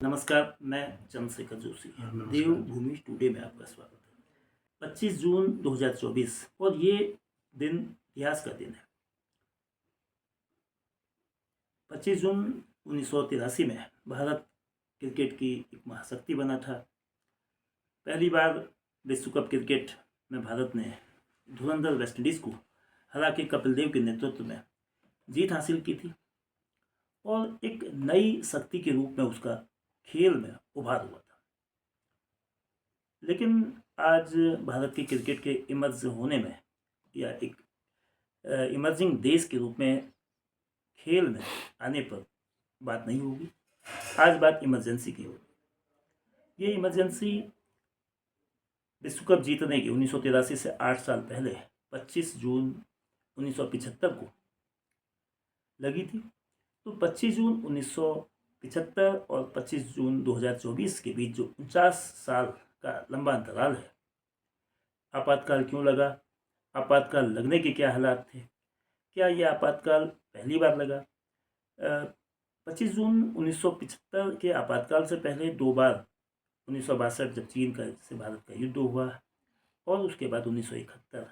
नमस्कार, मैं चंद्रशेखर जोशी। नमस्कार जी। देवभूमि टुडे में आपका स्वागत है। 25 जून 2024 और ये दिन इतिहास का दिन है। 25 जून 1983 में भारत क्रिकेट की एक महाशक्ति बना था। पहली बार विश्व कप क्रिकेट में भारत ने धुरंधर वेस्टइंडीज़ को हरा के कपिल देव के नेतृत्व में जीत हासिल की थी और एक नई शक्ति के रूप में उसका खेल में उभार हुआ था। लेकिन आज भारत के क्रिकेट के इमर्ज होने में या एक इमर्जिंग देश के रूप में खेल में आने पर बात नहीं होगी। आज बात इमरजेंसी की होगी। ये इमरजेंसी विश्व कप जीतने की 1983 से 8 साल पहले 25 जून 1975 को लगी थी। तो 25 जून 1975 और 25 जून 2024 के बीच जो 49 साल का लंबा अंतराल है, आपातकाल क्यों लगा, आपातकाल लगने के क्या हालात थे, क्या ये आपातकाल पहली बार लगा? 25 जून 1975 के आपातकाल से पहले दो बार 1962 जब चीन का से भारत का युद्ध हुआ और उसके बाद 1971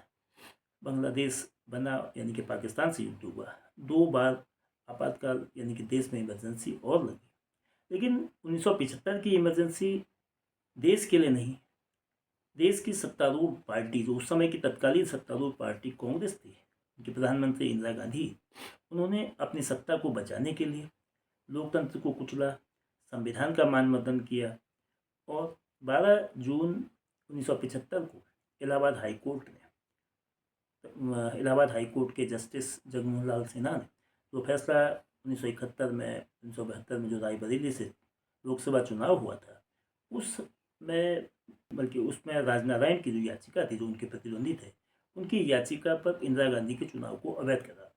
बांग्लादेश बना यानी कि पाकिस्तान से युद्ध हुआ। दो बार आपातकाल यानी कि देश में इमरजेंसी और लगी। लेकिन 1975 की इमरजेंसी देश के लिए नहीं, देश की सत्तारूढ़ पार्टी जो उस समय की तत्कालीन सत्तारूढ़ पार्टी कांग्रेस थी, उनके प्रधानमंत्री इंदिरा गांधी, उन्होंने अपनी सत्ता को बचाने के लिए लोकतंत्र को कुचला, संविधान का मान मर्दन किया और 12 जून 1975 को इलाहाबाद हाई कोर्ट के जस्टिस जगमोहन लाल सिन्हा ने जो फैसला 1971 में 1972 में जो रायबरेली से लोकसभा चुनाव हुआ था, उसमें राजनारायण की जो याचिका थी, जो उनके प्रतिद्वंदी थे, उनकी याचिका पर इंदिरा गांधी के चुनाव को अवैध करार।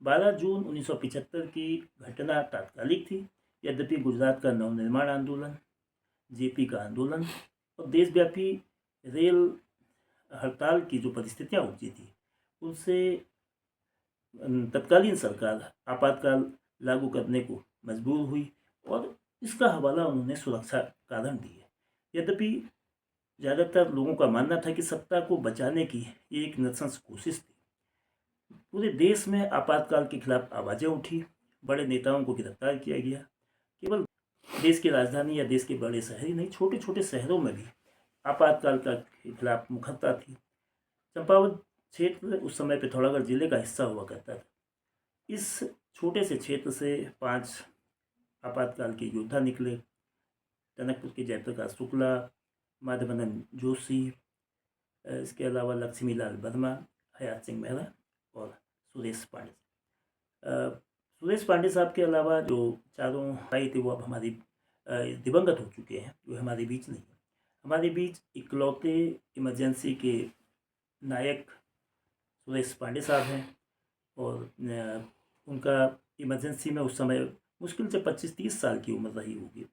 12 जून 1975 की घटना तात्कालिक थी, यद्यपि गुजरात का नवनिर्माण आंदोलन, जेपी का आंदोलन और देशव्यापी रेल हड़ताल की जो परिस्थितियां उपजी थी, उनसे तत्कालीन सरकार आपातकाल लागू करने को मजबूर हुई और इसका हवाला उन्होंने सुरक्षा कारण दिए। यद्यपि ज़्यादातर लोगों का मानना था कि सत्ता को बचाने की ये एक नृशंस कोशिश थी। पूरे देश में आपातकाल के खिलाफ आवाज़ें उठी, बड़े नेताओं को गिरफ्तार किया गया। केवल देश की राजधानी या देश के बड़े शहर ही नहीं, छोटे छोटे शहरों में भी आपातकाल का खिलाफ मुखरता थी। चंपावत क्षेत्र उस समय पिथौरागढ़ जिले का हिस्सा हुआ करता था। इस छोटे से क्षेत्र से 5 आपातकाल के योद्धा निकले। टनकपुर के जयप्रकाश शुक्ला, माधवानंद जोशी, इसके अलावा लक्ष्मीलाल वर्मा, हयात सिंह मेहरा और सुरेश पांडे। सुरेश पांडे साहब के अलावा जो चारों भाई थे वो अब हमारी दिवंगत हो चुके हैं, जो हमारे बीच नहीं है। हमारे बीच इकलौते इमरजेंसी के नायक सुरेश पांडे साहब हैं और उनका इमरजेंसी में उस समय मुश्किल से 25-30 साल की उम्र रही होगी।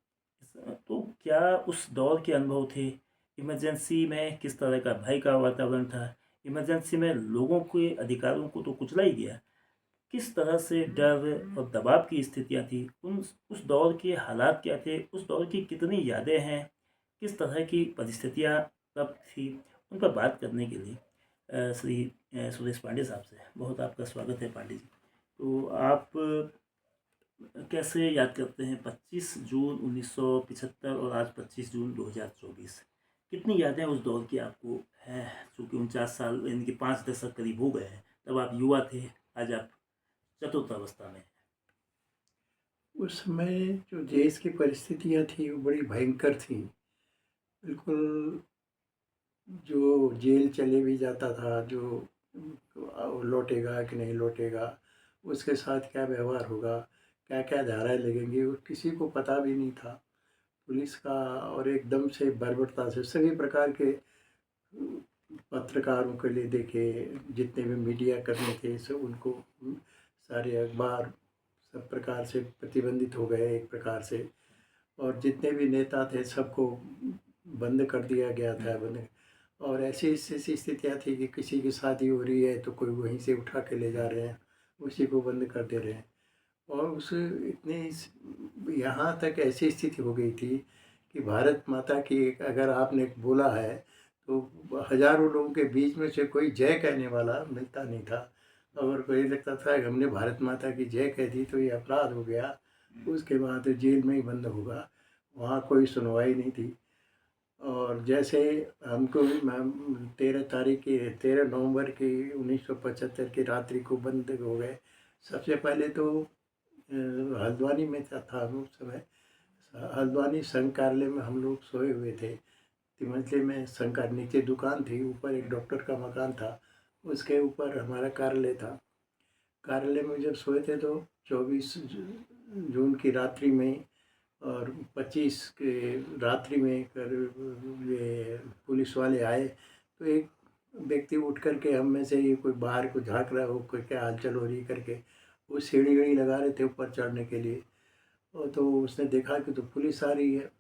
तो क्या उस दौर के अनुभव थे? इमरजेंसी में किस तरह का भय का वातावरण था? इमरजेंसी में लोगों के अधिकारों को तो कुचला ही गया, किस तरह से डर और दबाव की स्थितियां थी, उस दौर के हालात क्या थे, उस दौर की कितनी यादें हैं, किस तरह की परिस्थितियां तब थी, उन पर बात करने के लिए श्री सुरेश पांडे साहब से बहुत आपका स्वागत है। पांडे जी, तो आप कैसे याद करते हैं 25 जून 1975 और आज 25 जून 2024? कितनी यादें उस दौर की आपको हैं? चूँकि 49 साल यानी कि 5 दशक करीब हो गए हैं, तब आप युवा थे, आज आप चतुर्थावस्था में। उस समय जो देश की परिस्थितियाँ थी वो बड़ी भयंकर थी। बिल्कुल, जो जेल चले भी जाता था, जो लौटेगा कि नहीं लौटेगा, उसके साथ क्या व्यवहार होगा, क्या-क्या धाराएँ लगेंगी, वो किसी को पता भी नहीं था। पुलिस का और एकदम से बर्बरता से सभी प्रकार के पत्रकारों के लिए देखे, जितने भी मीडिया कर्मी थे सब उनको सारे अखबार सब प्रकार से प्रतिबंधित हो गए एक प्रकार से, और जितने भी नेता थे सबको बंद कर दिया गया था। बंद, और ऐसी स्थितियाँ थी कि किसी की शादी हो रही है तो कोई वहीं से उठा के ले जा रहे हैं, उसी को बंद कर दे रहे हैं। और उस इतने यहाँ तक ऐसी स्थिति हो गई थी कि भारत माता की अगर आपने बोला है तो हज़ारों लोगों के बीच में से कोई जय कहने वाला मिलता नहीं था। और कोई लगता था कि हमने भारत माता की जय कह दी तो ये अपराध हो गया, उसके बाद तो जेल में ही बंद होगा। वहाँ कोई सुनवाई नहीं थी। और जैसे हमको भी 13 नवंबर की 1975 की रात्रि को बंद हो गए। सबसे पहले तो हल्द्वानी में था हम उस समय। हल्द्वानी संघ कार्यालय में हम लोग सोए हुए थे। तिमंचले में संघ का नीचे दुकान थी, ऊपर एक डॉक्टर का मकान था, उसके ऊपर हमारा कार्यालय था। कार्यालय में जब सोए थे तो 24 जून की रात्रि में और 25 के रात्रि में ये पुलिस वाले आए तो एक व्यक्ति उठ करके हम में से ये कोई बाहर को झाँक रहा हो, कोई क्या हलचल हो रही करके, वो सीढ़ी वीढ़ी लगा रहे थे ऊपर चढ़ने के लिए। और तो उसने देखा कि तो पुलिस आ रही है,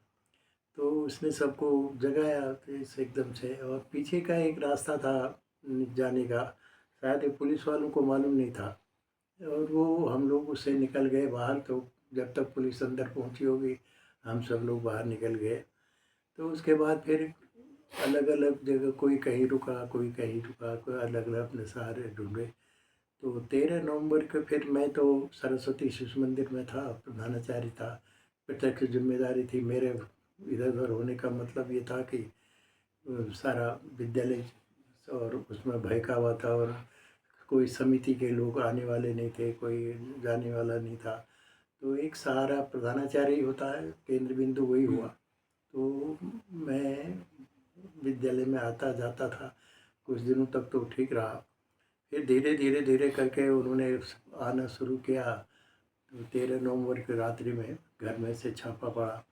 तो उसने सबको जगाया तो एकदम से। और पीछे का एक रास्ता था जाने का, शायद ये पुलिस वालों को मालूम नहीं था। और वो हम लोग उससे निकल गए बाहर। तो जब तक पुलिस अंदर पहुंची होगी हम सब लोग बाहर निकल गए। तो उसके बाद फिर अलग अलग जगह, कोई कहीं रुका, कोई कहीं रुका, कोई अलग अलग अपने सहारे ढूंढे। तो 13 नवंबर को फिर मैं तो सरस्वती शिशु मंदिर में था, प्रधानाचार्य था। प्रत्यक्ष जिम्मेदारी थी मेरे इधर उधर होने का। मतलब ये था कि सारा विद्यालय और उसमें भय का वातावरण, कोई समिति के लोग आने वाले नहीं थे, कोई जाने वाला नहीं था। तो एक सहारा प्रधानाचार्य ही होता है, केंद्र बिंदु वही हुआ। तो मैं विद्यालय में आता जाता था, कुछ दिनों तक तो ठीक रहा। फिर धीरे धीरे धीरे करके उन्होंने आना शुरू किया। तो 13 नवंबर की रात्रि में घर में से छापा पड़ा।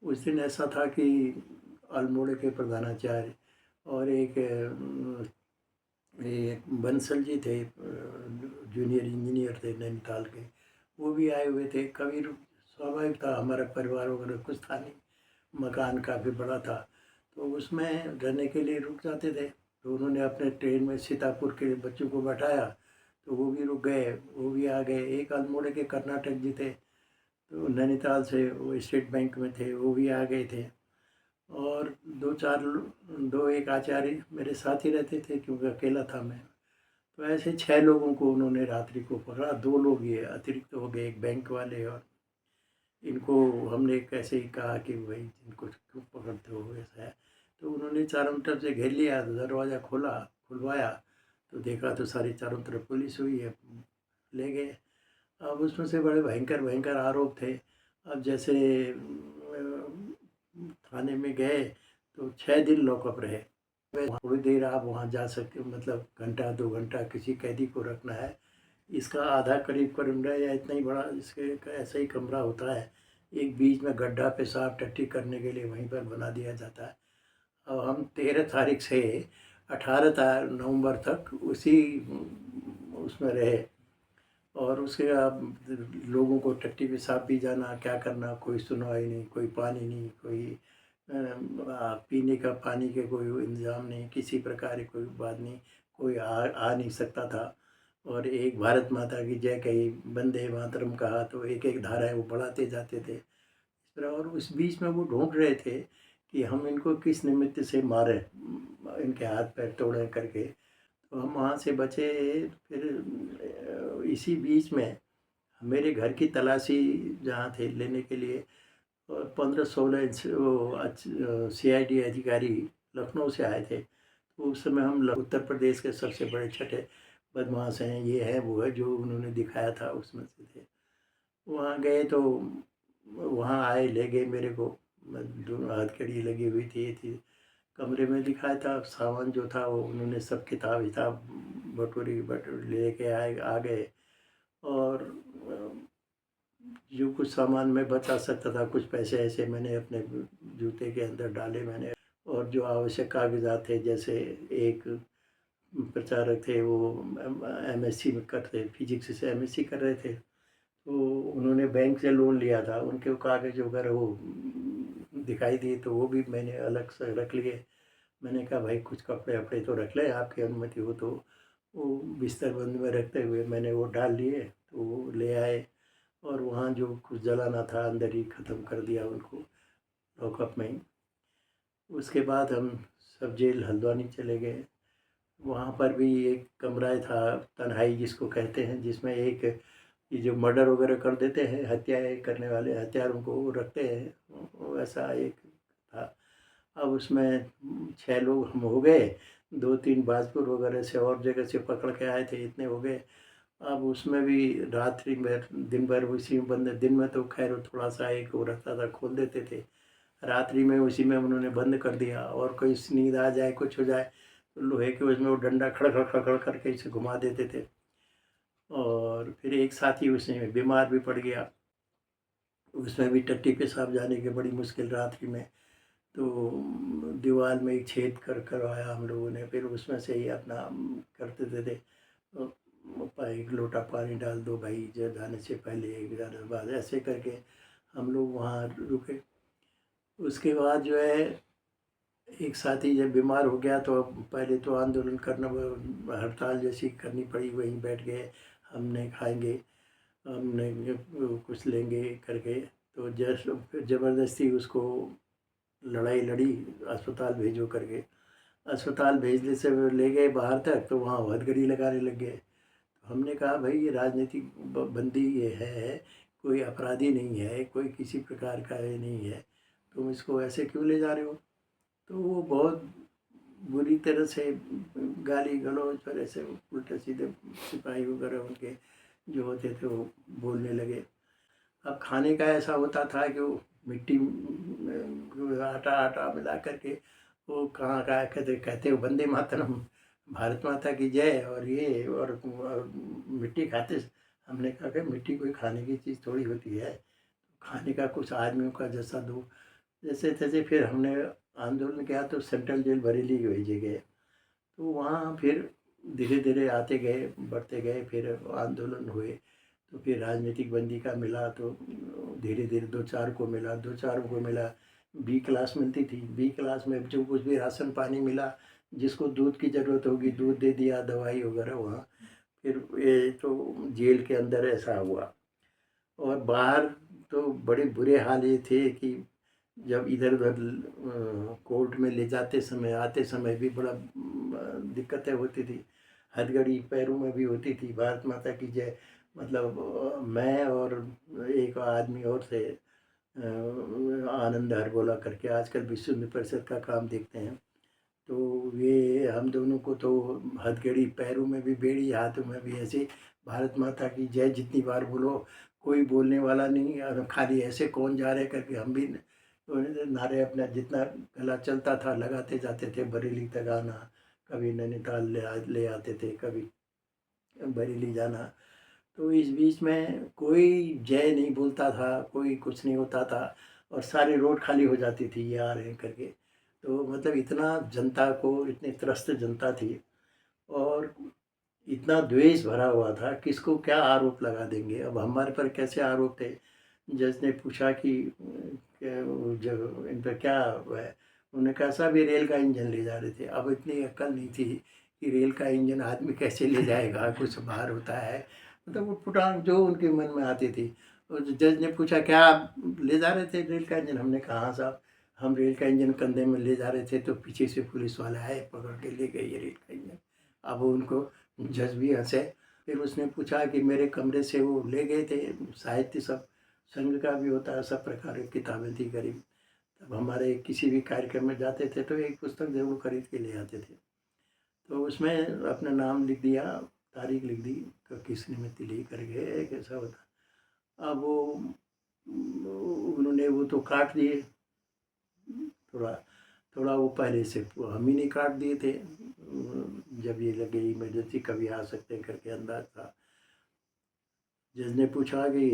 उस दिन ऐसा था कि अल्मोड़े के प्रधानाचार्य और एक ये बंसल जी थे, जूनियर इंजीनियर थे नैनीताल के, वो भी आए हुए थे। कभी स्वाभाविक था, हमारा परिवार वगैरह कुछ था नहीं, मकान काफ़ी बड़ा था, तो उसमें रहने के लिए रुक जाते थे। तो उन्होंने अपने ट्रेन में सीतापुर के बच्चों को बैठाया, तो वो भी रुक गए, वो भी आ गए। एक अल्मोड़े के कर्नाटक जी थे, तो नैनीताल से, वो स्टेट बैंक में थे, वो भी आ गए थे। और दो एक आचार्य मेरे साथ ही रहते थे क्योंकि अकेला था मैं। तो ऐसे 6 लोगों को उन्होंने रात्रि को पकड़ा। 2 लोग ये अतिरिक्त हो गए, एक बैंक वाले। और इनको हमने कैसे ही कहा कि भाई इनको क्यों पकड़ते हो, ऐसा है। तो उन्होंने चारों तरफ से घेर लिया, तो दरवाज़ा खुलवाया तो देखा तो सारी चारों तरफ पुलिस हुई है, ले गए। अब उसमें से बड़े भयंकर भयंकर आरोप थे। अब जैसे थाने में गए तो 6 दिन लॉकअप रहे। थोड़ी देर आप वहाँ जा सकते हो, मतलब घंटा 2 घंटा किसी कैदी को रखना है। इसका आधा करीब कमरा या इतना ही बड़ा इसके ऐसा ही कमरा होता है। एक बीच में गड्ढा पेशाब टट्टी करने के लिए वहीं पर बना दिया जाता है। अब हम 13 तारीख से 18 नवंबर तक उसी उसमें रहे। और उसके बाद लोगों को टट्टी पेशाब भी जाना, क्या करना, कोई सुनवाई नहीं, कोई पानी नहीं, कोई पीने का पानी के कोई इंतज़ाम नहीं, किसी प्रकार की कोई बात नहीं, कोई आ नहीं सकता था। और एक भारत माता की जय कही, वंदे मातरम कहा, तो एक एक धाराएँ वो बढ़ाते जाते थे इस तरह। और उस बीच में वो ढूंढ रहे थे कि हम इनको किस निमित्त से मारें, इनके हाथ पैर तोड़ें करके। तो हम वहाँ से बचे। फिर इसी बीच में मेरे घर की तलाशी जहाँ थे लेने के लिए, और 15-16 वो CID अधिकारी लखनऊ से आए थे। तो उस समय हम उत्तर प्रदेश के सबसे बड़े छठे बदमाश हैं, ये है वो है, जो उन्होंने दिखाया था उसमें से थे। वहाँ गए तो वहाँ आए, ले गए मेरे को। दोनों हथकड़ी लगी हुई थी, ये थी। कमरे में दिखाया था, सामान जो था वो उन्होंने सब किताब विताब बटोरी लेके आ गए। और जो कुछ सामान मैं बचा सकता था, कुछ पैसे ऐसे मैंने अपने जूते के अंदर डाले मैंने। और जो आवश्यक कागजात थे, जैसे एक प्रचारक थे, वो MSc में करते, फिजिक्स से MSc कर रहे थे, तो उन्होंने बैंक से लोन लिया था, उनके कागज वगैरह वो दिखाई दिए, तो वो भी मैंने अलग से रख लिए। मैंने कहा भाई कुछ कपड़े वपड़े तो रख लें, आपकी अनुमति हो तो। वो बिस्तर बंद में रखते हुए मैंने वो डाल लिए, तो वो ले आए। और वहाँ जो कुछ जलाना था अंदर ही ख़त्म कर दिया उनको लॉकअप में ही। उसके बाद हम सब जेल हल्द्वानी चले गए। वहाँ पर भी एक कमरा था, तन्हाई जिसको कहते हैं, जिसमें एक ये जो मर्डर वगैरह कर देते हैं, हत्याएँ करने वाले हत्यारों को वो रखते हैं, वैसा एक था। अब उसमें 6 लोग हम हो गए, 2-3 बाजपुर वगैरह से और जगह से पकड़ के आए थे, इतने हो गए। अब उसमें भी रात्रि भर दिन भर उसी में बंद, दिन में तो खैर थोड़ा सा एक वो रहता था, खोल देते थे। रात्रि में उसी में उन्होंने बंद कर दिया, और कोई नींद आ जाए, कुछ हो जाए तो लोहे के उसमें वो डंडा खड़ खड़ खड़ खड़ करके इसे घुमा देते थे। और फिर एक साथी उसमें बीमार भी पड़ गया, उसमें भी टट्टी पेशाब जाने की बड़ी मुश्किल रात्रि में। तो दीवार में एक छेद करवाया हम लोगों ने, फिर उसमें से ही अपना करते थे। एक लोटा पानी डाल दो भाई, जो जाने से पहले, एक जाने के बाद, ऐसे करके हम लोग वहाँ रुके। उसके बाद जो है एक साथी जब बीमार हो गया तो पहले तो आंदोलन करना, हड़ताल जैसी करनी पड़ी, वहीं बैठ गए, हमने खाएंगे, हमने कुछ लेंगे करके। तो जैसे फिर ज़बरदस्ती उसको लड़ाई लड़ी, अस्पताल भेजो करके। अस्पताल भेजने से वो ले गए बाहर तक, तो वहाँ हथकड़ी लगाने लग गए। तो हमने कहा भाई ये राजनीतिक बंदी ये है, कोई अपराधी नहीं है, कोई किसी प्रकार का ये नहीं है, तुम इसको ऐसे क्यों ले जा रहे हो। तो वो बहुत बुरी तरह से गाली गलौज और ऐसे उल्टे सीधे सिपाही वगैरह उनके जो होते थे वो बोलने लगे। अब खाने का ऐसा होता था कि वो मिट्टी में आटा आटा मिला करके, वो कहाँ का कहते कहते वो वंदे मातरम, भारत माता की जय, और ये और मिट्टी खाते। हमने कहा कि मिट्टी कोई खाने की चीज़ थोड़ी होती है, खाने का कुछ आदमियों का जैसा दो। जैसे तैसे फिर हमने आंदोलन किया तो सेंट्रल जेल बरेली भेजे गए। तो वहाँ फिर धीरे धीरे आते गए, बढ़ते गए, फिर आंदोलन हुए। तो फिर राजनीतिक बंदी का मिला तो धीरे धीरे 2-4 को मिला, 2-4 को मिला। बी क्लास मिलती थी, बी क्लास में जो कुछ भी राशन पानी मिला, जिसको दूध की ज़रूरत होगी दूध दे दिया, दवाई वगैरह वहाँ। फिर ये तो जेल के अंदर ऐसा हुआ। और बाहर तो बड़े बुरे हाल ये थे कि जब इधर उधर कोर्ट में ले जाते समय, आते समय भी बड़ा दिक्कतें होती थी। हथकड़ी पैरों में भी होती थी, भारत माता की जय, मतलब मैं और एक आदमी और थे, आनंद हरबोला करके, आजकल विश्व हिंदू परिषद का काम देखते हैं। तो ये हम दोनों को तो हथकड़ी, पैरों में भी बेड़ी, हाथों में भी ऐसे, भारत माता की जय जितनी बार बोलो, कोई बोलने वाला नहीं, और खाली ऐसे कौन जा रहे करके हम भी तो नारे अपना जितना गला चलता था लगाते जाते थे। बरेली तक आना, कभी नैनीताल ले आते थे, कभी बरेली जाना। तो इस बीच में कोई जय नहीं बोलता था, कोई कुछ नहीं होता था, और सारी रोड खाली हो जाती थी, ये आ रहे हैं करके। तो मतलब इतना जनता को, इतनी त्रस्त जनता थी, और इतना द्वेष भरा हुआ था, किसको क्या आरोप लगा देंगे। अब हमारे पर कैसे आरोप थे। जज ने पूछा कि जब इन पर क्या है, उन्होंने कैसा भी रेल का इंजन ले जा रहे थे। अब इतनी अक्ल नहीं थी कि रेल का इंजन आदमी कैसे ले जाएगा, कुछ बाहर होता है, मतलब वो पुटान जो उनके मन में आती थी। और जज ने पूछा क्या आप ले जा रहे थे रेल का इंजन, हमने कहा हाँ साहब, हम रेल का इंजन कंधे में ले जा रहे थे, तो पीछे से पुलिस वाला आए, पकड़ के ले गए ये रेल का इंजन। अब उनको जज भी हंसे। फिर उसने पूछा कि मेरे कमरे से वो ले गए थे, साहित्य सब संघ का भी होता है, सब प्रकार की किताबें थी करीब। तब हमारे किसी भी कार्यक्रम में जाते थे तो एक पुस्तक जरूर खरीद के ले आते थे। तो उसमें अपना नाम लिख दिया, तारीख लिख दी, तो किस निमित्त ली करके एक ऐसा होता। अब वो उन्होंने वो तो काट दिए, थोड़ा थोड़ा वो पहले से हम ही नहीं काट दिए थे। जब ये लगे इमरजेंसी कभी आ सकते हैं करके अंदाज था। जज ने पूछा कि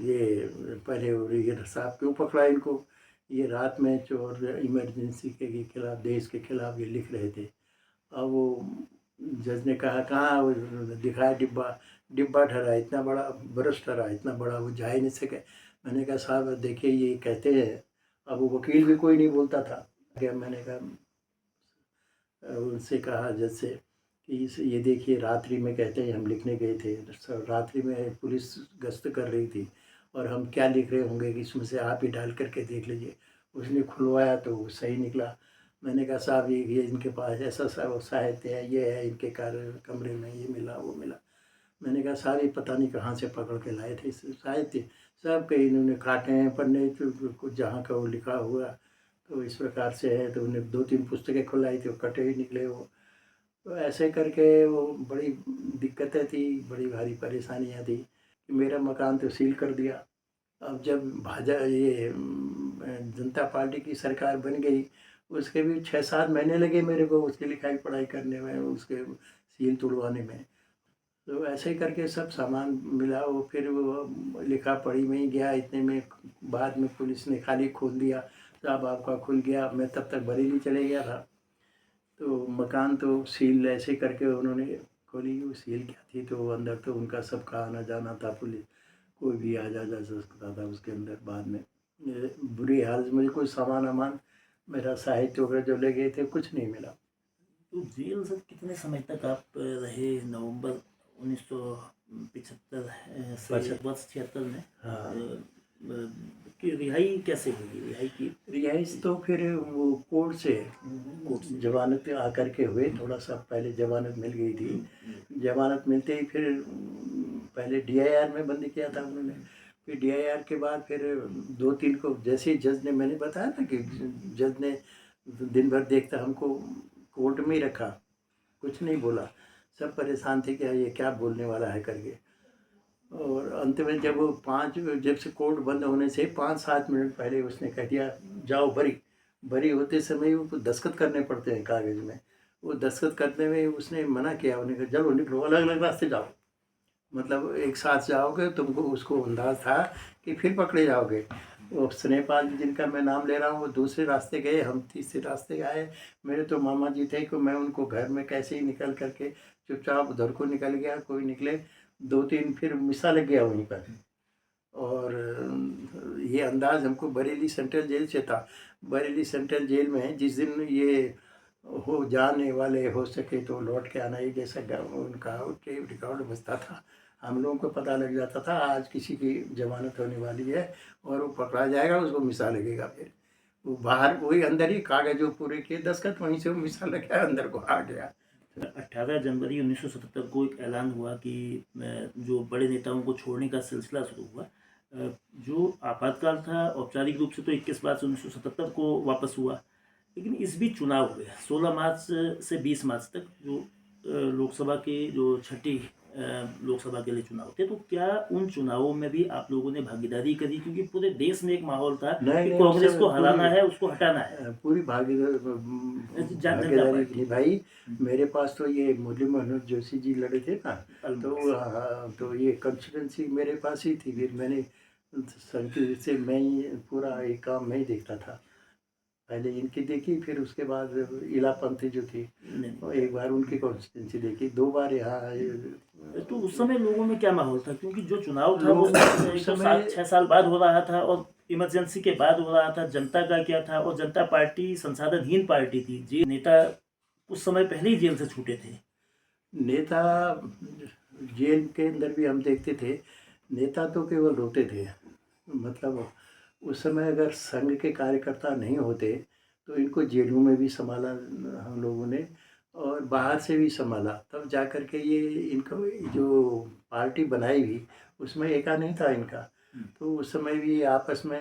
ये पहले ये साहब क्यों पकड़ा इनको, ये रात में चोर इमरजेंसी के खिलाफ, देश के खिलाफ ये लिख रहे थे। अब वो जज ने कहा कहाँ, वो दिखाया डिब्बा, डिब्बा ठहरा, इतना बड़ा ब्रश ठहरा, इतना बड़ा, वो जा ही नहीं सके। मैंने कहा साहब देखिए ये कहते हैं। अब वो वकील भी कोई नहीं बोलता था। क्या मैंने कहा, उनसे कहा जज से कि ये देखिए रात्रि में कहते हैं हम लिखने गए थे, रात्रि में पुलिस गश्त कर रही थी, और हम क्या लिख रहे होंगे कि इसमें से आप ही डाल करके देख लीजिए। उसने खुलवाया तो वो सही निकला। मैंने कहा साहब ये इनके पास ऐसा साहित्य है, ये है इनके कमरे में, ये मिला वो मिला। मैंने कहा साहब ये पता नहीं कहाँ से पकड़ के लाए थे इस साहित्य, सब कहीं इन्होंने काटे हैं पन्ने, तो कुछ जहाँ का वो लिखा हुआ तो इस प्रकार से है। तो उन्हें 2-3 पुस्तकें खुलाई थी, वो कटे ही निकले वो। तो ऐसे करके वो बड़ी दिक्कतें थी, बड़ी भारी परेशानियाँ थी कि मेरा मकान तो सील कर दिया। अब जब जनता पार्टी की सरकार बन गई, उसके भी 6-7 महीने लगे मेरे को उसकी लिखाई पढ़ाई करने में, उसके सील तुड़वाने में। तो ऐसे ही करके सब सामान मिला, वो फिर वो लिखा पढ़ी में ही गया। इतने में बाद में पुलिस ने खाली खोल दिया, साहब आपका खुल गया। मैं तब तक बरेली चले गया था। तो मकान तो सील ऐसे करके उन्होंने खोली। वो सील क्या थी, तो अंदर तो उनका सबका आना जाना था, पुलिस कोई भी आ जा सकता था उसके अंदर। बाद में बुरी हालत, मुझे कोई सामान वामान मेरा साहित्य वगैरह जो ले गए थे कुछ नहीं मिला। तो जेल से कितने समय तक आप रहे? नवंबर 1975 से वर्ष 76 में हाँ। कि रिहाई कैसे हुई? रिहाई की रिहाइश तो फिर वो कोर्ट से जमानत आकर के हुए। थोड़ा सा पहले जमानत मिल गई थी। जमानत मिलते ही फिर पहले DIR में बंद किया था उन्होंने। फिर DIR के बाद फिर 2-3 को, जैसे ही जज ने, मैंने बताया ना कि जज ने दिन भर देखता, हमको कोर्ट में ही रखा, कुछ नहीं बोला। सब परेशान थे कि ये क्या बोलने वाला है करके। और अंत में जब से कोर्ट बंद होने से 5-7 मिनट पहले उसने कह दिया जाओ बरी। बरी होते समय वो दस्तखत करने पड़ते हैं कागज़ में। वो दस्तखत करने में उसने मना किया। उन्होंने कहा चलो निकलो, अलग अलग रास्ते जाओ। मतलब एक साथ जाओगे, तुमको उसको अंदाज़ था कि फिर पकड़े जाओगे। वो स्नेहपाल जी जिनका मैं नाम ले रहा हूँ, वो दूसरे रास्ते गए, हम तीसरे रास्ते आए। मेरे तो मामा जी थे कि मैं उनको घर में कैसे ही निकल करके चुपचाप उधर को निकल गया। कोई निकले 2-3 फिर मिसा लग गया वहीं पर। और ये अंदाज़ हमको बरेली सेंट्रल जेल से था। बरेली सेंट्रल जेल में जिस दिन ये हो जाने वाले हो सके तो लौट के आना, ये जैसा उनका टेप रिकॉर्ड बजता था, हम लोगों को पता लग जाता था आज किसी की जमानत होने वाली है और वो पकड़ा जाएगा, उसको मिसा लगेगा। फिर वो बाहर वही अंदर ही कागज जो पूरे किए दस्तखत, वहीं से वो मिसा लग गया, अंदर को आ गया। 18 जनवरी 1977 को एक ऐलान हुआ कि जो बड़े नेताओं को छोड़ने का सिलसिला शुरू हुआ। जो आपातकाल था औपचारिक रूप से तो 21 मार्च 1977 को वापस हुआ, लेकिन इस बीच चुनाव हुए 16 मार्च से 20 मार्च तक, जो लोकसभा के जो छठी लोकसभा के लिए चुनाव थे। तो क्या उन चुनावों में भी आप लोगों ने भागीदारी करी? क्योंकि पूरे देश में एक माहौल था नहीं कि नहीं, उस कांग्रेस समय को हराना है, उसको हटाना है। पूरी जनता भागीदारी पार्टी थी भाई। मेरे पास तो ये मुरली मनोहर जोशी जी लड़े थे ना, तो अलमोस्ट। तो ये कंस्टिट्यूंसी मेरे पास ही थी। फिर मैंने संगठन से मैं ही पूरा एक काम मैं ही देखता था। पहले इनकी देखी, फिर उसके बाद इला पंथी जो थी, और एक बार उनकी कॉन्स्टिट्यूंसी देखी, 2 बार यहाँ तो उस समय लोगों में क्या माहौल था? क्योंकि जो चुनाव था वो लोग उस समय 6 साल बाद हो रहा था और इमरजेंसी के बाद हो रहा था। जनता का क्या था? और जनता पार्टी संसाधनहीन पार्टी थी जी। नेता कुछ समय पहले ही जेल से छूटे थे। नेता जेल के अंदर भी हम देखते थे, नेता तो केवल रोते थे। मतलब उस समय अगर संघ के कार्यकर्ता नहीं होते तो इनको जेलों में भी संभाला हम लोगों ने, और बाहर से भी संभाला। तब जा कर के ये इनको जो पार्टी बनाई भी, उसमें एका नहीं था इनका। तो उस समय भी आपस में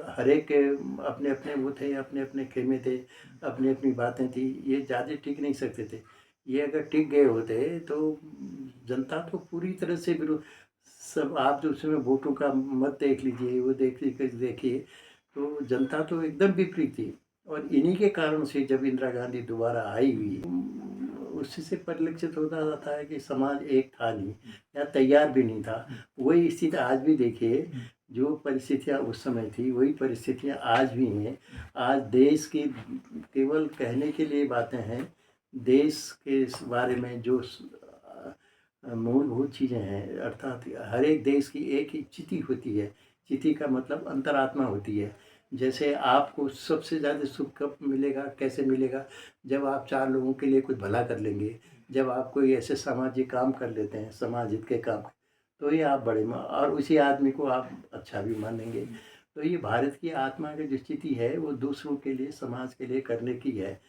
हर एक के अपने अपने वो थे, अपने अपने खेमे थे, अपनी अपनी बातें थी। ये ज़्यादा टिक नहीं सकते थे। ये अगर टिक गए होते तो जनता तो पूरी तरह से विरोध। सब आप जो उसमें वोटों का मत देख लीजिए, वो देखिए, तो जनता तो एकदम विपरीत थी। और इन्हीं के कारण से जब इंदिरा गांधी दोबारा आई हुई, उसी से परिलक्षित होता जाता है कि समाज एक था नहीं, या तैयार भी नहीं था। वही स्थिति आज भी देखिए, जो परिस्थितियाँ उस समय थी वही परिस्थितियाँ आज भी हैं। आज देश की केवल कहने के लिए बातें हैं, देश के इस बारे में जो मूलभूत चीज़ें हैं, अर्थात हर एक देश की एक ही चिति होती है। चिति का मतलब अंतरात्मा होती है। जैसे आपको सबसे ज़्यादा सुख कब मिलेगा, कैसे मिलेगा? जब आप 4 लोगों के लिए कुछ भला कर लेंगे, जब आप कोई ऐसे सामाजिक काम कर लेते हैं, समाज हित के काम, तो ही आप बड़े और उसी आदमी को आप अच्छा भी मानेंगे। तो ये भारत की आत्मा की जो स्थिति है वो दूसरों के लिए, समाज के लिए करने की है।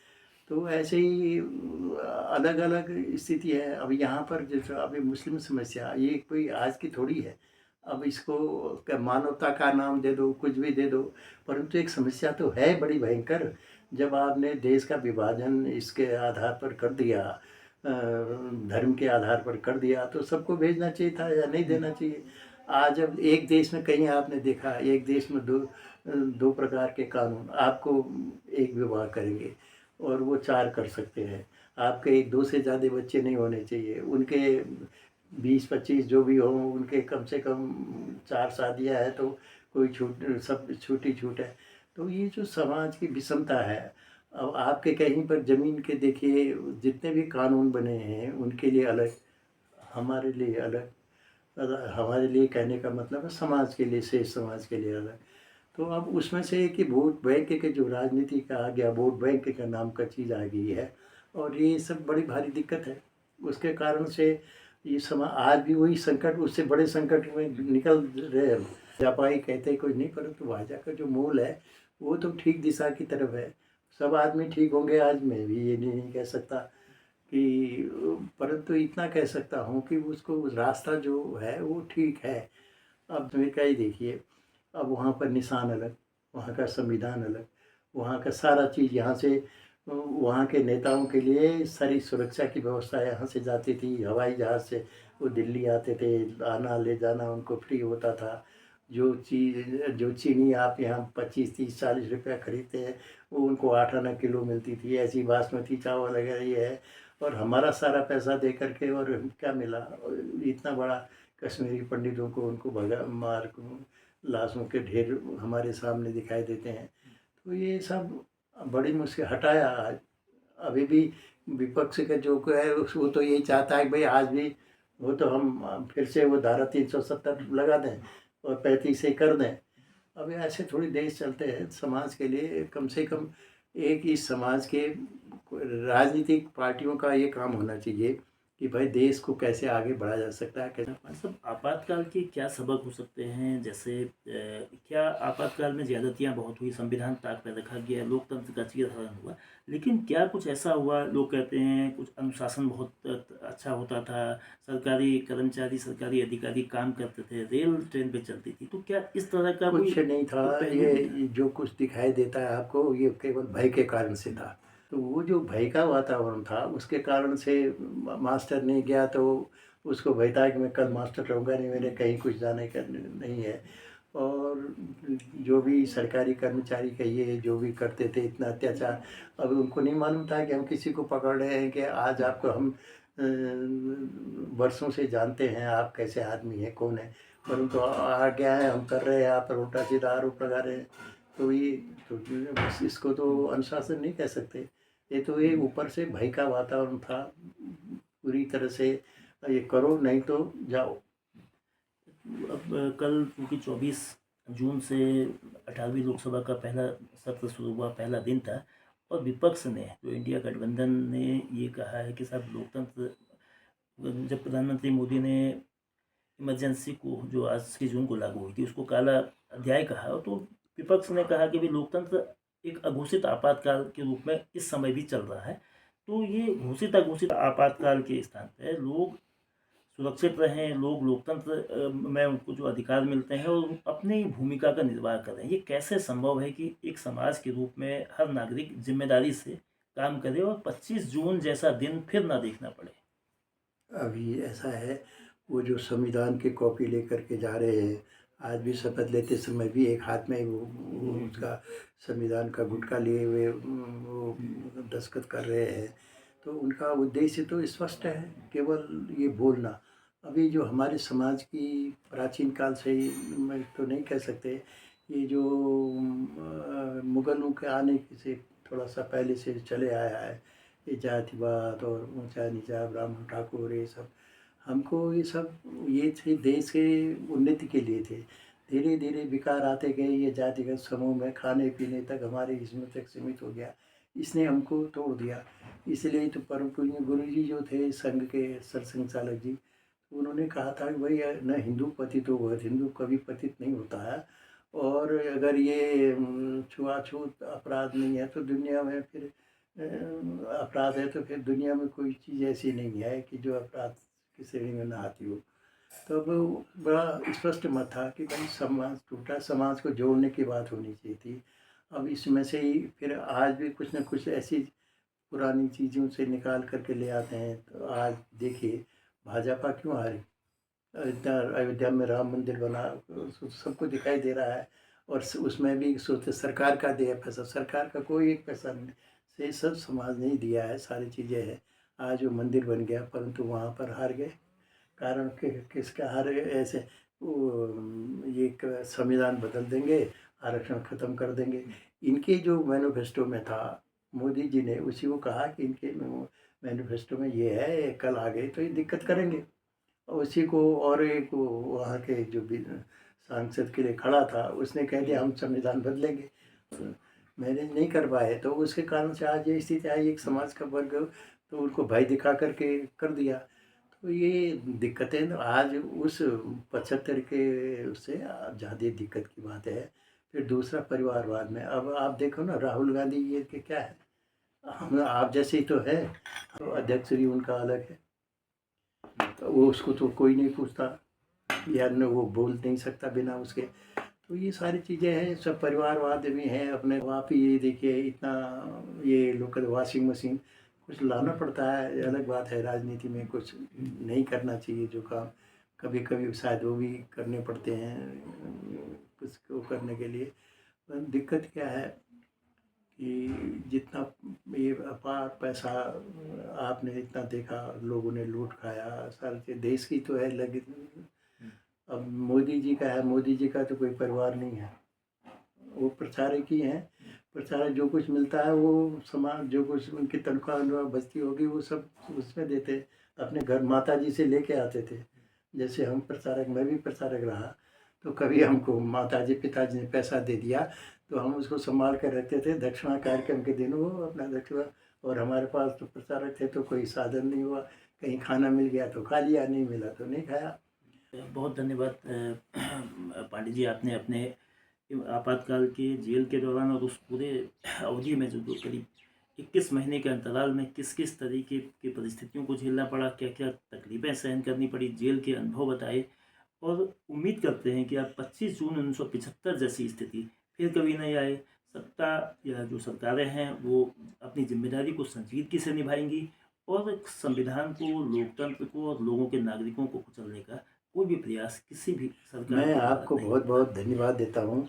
तो ऐसे ही अलग-अलग स्थिति है। अब यहाँ पर जैसे अभी मुस्लिम समस्या ये कोई आज की थोड़ी है। अब इसको क्या मानवता का नाम दे दो, कुछ भी दे दो, परंतु एक समस्या तो है बड़ी भयंकर। जब आपने देश का विभाजन इसके आधार पर कर दिया, धर्म के आधार पर कर दिया, तो सबको भेजना चाहिए था या नहीं देना चाहिए। आज अब एक देश में कहीं आपने देखा, एक देश में दो प्रकार के कानून, आपको एक विवाह करेंगे और वो 4 कर सकते हैं। आपके 2 से ज़्यादा बच्चे नहीं होने चाहिए। उनके 20-25 जो भी हों, उनके कम से कम 4 शादियाँ हैं, तो कोई छूट, सब छूटी छूट है। तो ये जो समाज की विषमता है, अब आपके कहीं पर ज़मीन के देखिए जितने भी कानून बने हैं, उनके लिए अलग, हमारे लिए अलग। हमारे लिए कहने का मतलब है समाज के लिए, शेष समाज के लिए अलग। तो अब उसमें से कि वोट बैंक के जो राजनीति का आ गया, वोट बैंक का नाम का चीज़ आ गई है और ये सब बड़ी भारी दिक्कत है। उसके कारण से ये आज भी वही संकट, उससे बड़े संकट में निकल रहे हैं। व्यापारी कहते कुछ नहीं, परंतु भाजपा का जो मूल है वो तो ठीक दिशा की तरफ है। सब आदमी ठीक होंगे, आज मैं भी ये नहीं कह सकता कि, परंतु इतना कह सकता हूँ कि उसको रास्ता जो है वो ठीक है। अब अमेरिका ही देखिए, अब वहाँ पर निशान अलग, वहाँ का संविधान अलग, वहाँ का सारा चीज़ यहाँ से, वहाँ के नेताओं के लिए सारी सुरक्षा की व्यवस्था यहाँ से जाती थी, हवाई जहाज़ से वो दिल्ली आते थे, आना ले जाना उनको फ्री होता था। जो चीनी आप यहाँ 25-30-40 रुपया खरीदते हैं, वो उनको 8 आना किलो मिलती थी। ऐसी बासमती चावल वगैरह ये है, और हमारा सारा पैसा दे करके और क्या मिला? इतना बड़ा कश्मीरी पंडितों को उनको भगा मार को, लाशों के ढेर हमारे सामने दिखाई देते हैं। तो ये सब बड़ी मुश्किल हटाया आज। अभी भी विपक्ष का जो है वो तो यही चाहता है कि भाई आज भी वो तो हम फिर से वो धारा 370 लगा दें और 35 से कर दें। अब ऐसे थोड़ी देश चलते हैं। समाज के लिए कम से कम एक इस समाज के राजनीतिक पार्टियों का ये काम होना चाहिए कि भाई देश को कैसे आगे बढ़ाया जा सकता है, कैसे। मतलब आपातकाल के क्या सबक हो सकते हैं? जैसे क्या आपातकाल में ज़्यादतियाँ बहुत हुई, संविधान ताक पर रखा गया, लोकतंत्र का चीरहरण हुआ, लेकिन क्या कुछ ऐसा हुआ? लोग कहते हैं कुछ अनुशासन बहुत अच्छा होता था, सरकारी कर्मचारी, सरकारी अधिकारी काम करते थे, रेल ट्रेन पे चलती थी, तो क्या इस तरह का कोई कुछ नहीं था। पहलू भी था? ये जो कुछ दिखाई देता है आपको, ये केवल भय के कारण से था। तो वो जो भय का वातावरण था उसके कारण से मास्टर नहीं गया तो उसको भय था कि मैं कल मास्टर रहूँगा नहीं, मेरे कहीं कुछ जाने का नहीं है। और जो भी सरकारी कर्मचारी कहिए, जो भी करते थे इतना अत्याचार, अब उनको नहीं मालूम था कि हम किसी को पकड़ रहे हैं, कि आज आपको हम वर्षों से जानते हैं आप कैसे आदमी हैं, कौन है, पर उनको आ गया है, हम कर रहे हैं, आप पर उल्टा सीधा आरोप लगा रहे हैं। तो ये तो बस इसको तो अनुशासन नहीं कह सकते। ये तो ये ऊपर से भय का वातावरण था पूरी तरह से, ये करो नहीं तो जाओ। अब कल क्योंकि 24 जून से 18वीं लोकसभा का पहला सत्र शुरू हुआ, पहला दिन था, और विपक्ष ने, जो इंडिया गठबंधन ने, ये कहा है कि साहब लोकतंत्र, जब प्रधानमंत्री मोदी ने इमरजेंसी को, जो आज 30 जून को लागू हुई थी, उसको काला अध्याय कहा, तो विपक्ष ने कहा कि भी लोकतंत्र एक अघोषित आपातकाल के रूप में इस समय भी चल रहा है। तो ये घोषित अघोषित आपातकाल के स्थान पे लोग सुरक्षित रहें, लोग लोकतंत्र में उनको जो अधिकार मिलते हैं और अपनी भूमिका का निर्वाह करें। ये कैसे संभव है कि एक समाज के रूप में हर नागरिक जिम्मेदारी से काम करे और 25 जून जैसा दिन फिर ना देखना पड़े? अभी ऐसा है, वो जो संविधान की कॉपी लेकर के जा रहे हैं, आज भी शपथ लेते समय भी एक हाथ में वो उसका संविधान का गुटका लिए हुए वो दस्तखत कर रहे हैं। तो उनका उद्देश्य तो स्पष्ट है, केवल ये बोलना। अभी जो हमारे समाज की प्राचीन काल से ही, मैं तो नहीं कह सकते, ये जो मुगलों के आने से थोड़ा सा पहले से चले आया है, ये जातिवाद और ऊंचा नीचा, ब्राह्मण ठाकुर, ये सब हमको, ये सब ये थे देश के उन्नति के लिए थे। धीरे धीरे विकार आते गए, ये जातिगत समूह में खाने पीने तक हमारे इसमें तक सीमित हो गया, इसने हमको तोड़ दिया। इसलिए तो परम पूज्य गुरु जी जो थे संघ के सरसंघ चालक जी, उन्होंने कहा था कि भाई न हिंदू पतित हो, हिंदू कभी पतित नहीं होता है, और अगर ये छुआछूत अपराध नहीं है तो दुनिया में फिर अपराध है तो फिर दुनिया में कोई चीज़ ऐसी नहीं है कि जो अपराध की श्रेणी में ना आती हो। तो अब बड़ा स्पष्ट मत था कि भाई समाज टूटा, समाज को जोड़ने की बात होनी चाहिए थी। अब इसमें से ही फिर आज भी कुछ न कुछ ऐसी पुरानी चीज़ों से निकाल करके ले आते हैं। तो आज देखिए भाजपा क्यों हारी? अयोध्या में राम मंदिर बना, सबको दिखाई दे रहा है, और उसमें भी सोचते सरकार का दिया पैसा, सरकार का कोई एक पैसा नहीं से सब समाज ने ही दिया है, सारी चीज़ें हैं। आज वो मंदिर बन गया परंतु वहाँ पर हार गए। कारण किसका हार गए? ऐसे वो ये संविधान बदल देंगे, आरक्षण ख़त्म कर देंगे। इनके जो मैनिफेस्टो में था, मोदी जी ने उसी को कहा कि इनके मैनिफेस्टो में ये है, कल आ गए तो ये दिक्कत करेंगे। उसी को और एक वहाँ के जो भी सांसद के लिए खड़ा था, उसने कह दिया हम संविधान बदलेंगे। मैनेज नहीं कर पाए तो उसके कारण से आज ये स्थिति आई, एक समाज का वर्ग तो उनको भय दिखा करके कर दिया। तो ये दिक्कतें तो आज उस 75 के उससे ज़्यादा दिक्कत की बात है। फिर दूसरा परिवारवाद में अब आप देखो ना, राहुल गांधी ये कि क्या है, हम आप जैसे ही तो है, तो अध्यक्ष जी उनका अलग है, तो वो उसको तो कोई नहीं पूछता, या न वो बोल नहीं सकता बिना उसके। तो ये सारी चीज़ें हैं, सब परिवारवाद भी हैं अपने। आप ही ये देखिए इतना ये लोकल वॉशिंग मशीन कुछ लाना पड़ता है, ये अलग बात है। राजनीति में कुछ नहीं करना चाहिए जो काम, कभी कभी शायद वो भी करने पड़ते हैं कुछ को करने के लिए। पर दिक्कत क्या है कि जितना ये अपार पैसा आपने इतना देखा, लोगों ने लूट खाया, सारी चीज़ देश की तो है लगी। अब मोदी जी का है, मोदी जी का तो कोई परिवार नहीं है, वो प्रचारक ही हैं। प्रचारक जो कुछ मिलता है वो समाज, जो कुछ उनकी तनख्वाह बचती होगी वो सब उसमें देते, अपने घर माता जी से लेके आते थे। जैसे हम प्रचारक, मैं भी प्रचारक रहा, तो कभी हमको माता जी पिताजी ने पैसा दे दिया तो हम उसको संभाल कर रखते थे, दक्षिणा कार्यक्रम के दिन वो अपना दक्षिणा। और हमारे पास तो प्रचारक थे तो कोई साधन नहीं हुआ, कहीं खाना मिल गया तो खा लिया, नहीं मिला तो नहीं खाया। बहुत धन्यवाद पांडे जी, आपने अपने आपातकाल के जेल के दौरान और उस पूरे अवधि में जो करीब 21 महीने के अंतराल में किस किस तरीके की परिस्थितियों को झेलना पड़ा, क्या क्या तकलीफ़ें सहन करनी पड़ी, जेल के अनुभव बताए। और उम्मीद करते हैं कि अब 25 जून 1975 जैसी स्थिति फिर कभी नहीं आए। सत्ता या जो सरकारें हैं वो अपनी जिम्मेदारी को संजीदगी से निभाएंगी और संविधान को, लोकतंत्र को और लोगों के नागरिकों को कुचलने का कोई भी प्रयास किसी भी सरकार मैं के द्वारा आपको नहीं बहुत होगा। बहुत धन्यवाद देता हूँ।